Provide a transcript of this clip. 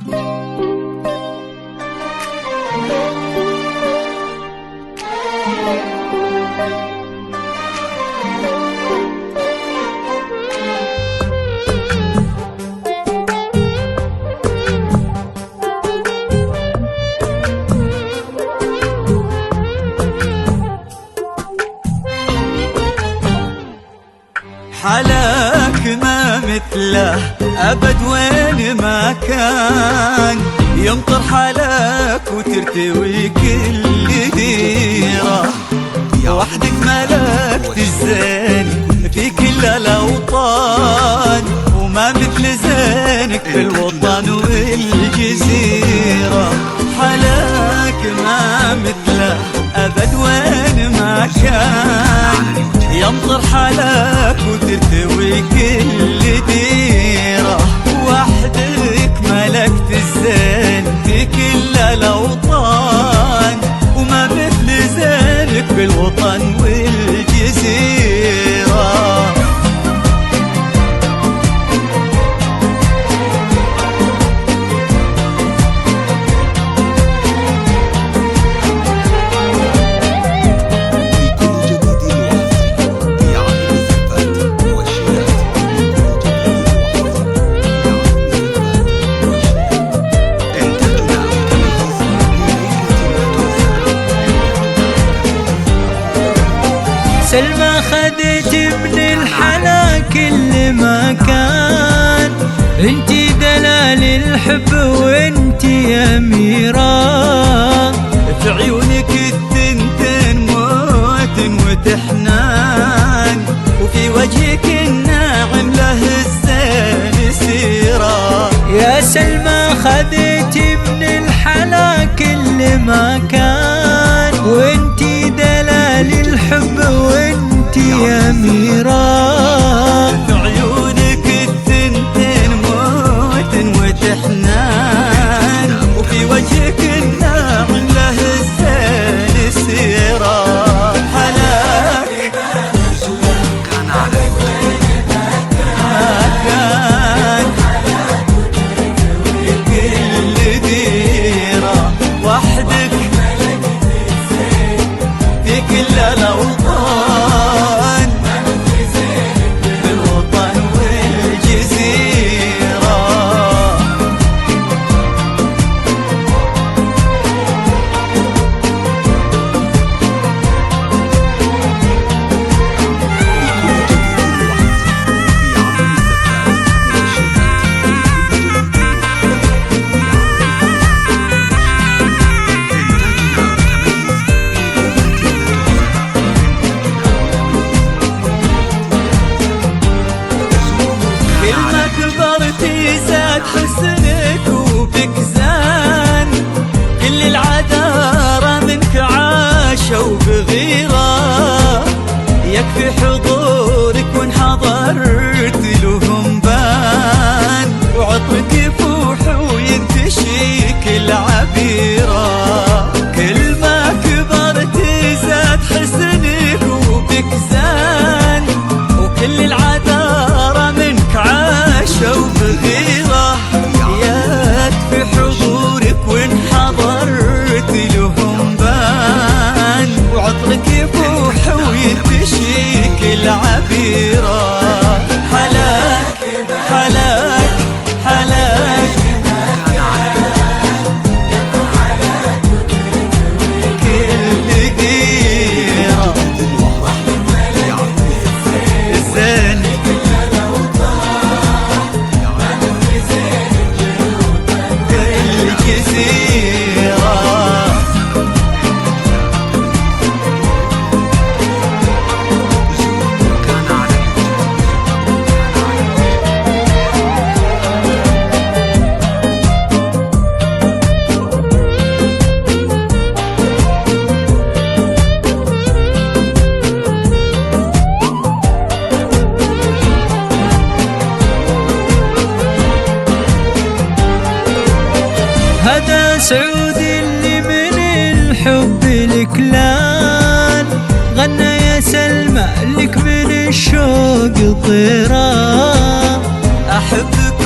حلاك ما مثله أبد وين ما كان، يمطر حلاك وترتوي كل ديرة، وحدك ملكت الزين في كل الأوطان، وما مثل زينك في الوطن والجزيرة. حلاك ما مثله أبد وين ما كان، يمطر حلاك وترتوي كل ديرة، وحدك ملكت الزين في كل الأوطان، وما مثل زينك بالوطن والجزيرة. سلمى خذيت من الحلا كل مكان، انتي دلال الحب وانتي أميرة، في عيونك التنتين موت وتحنان، وفي وجهك الناعم له الزين سيرة. يا سلمى خذيت من الحلا كل مكان، وانتي دلال الحب وانتي أميرة، في عيونك التنتين موت وتحنان، وفي وجهك الناعم له الزين سيرة. حلاك كان عليك مكان كل ديرة، وحدك في كل الأوطان، في الوطن والجزيرة. زاد حسنك وبك زان، كل العذارى منك عاشوا بغيرة، يكفي حضورك وان حضرت لهم بان، وعطرك يفوح وينتشي كل عبيرة. كل ما كبرت زاد حسنك وبك زان، وكل العذارى منك عاشوا بغيرة، يكفي حضورك وان حضرت لهم بان، وعطرك يفوح وينتشي كل عبيرة. حلاك حلاك حلاك كل ديرة، الزين هذا سعود اللي من الحب الكلان، غنى يا سلمى لك من الشوق طيران. أحبك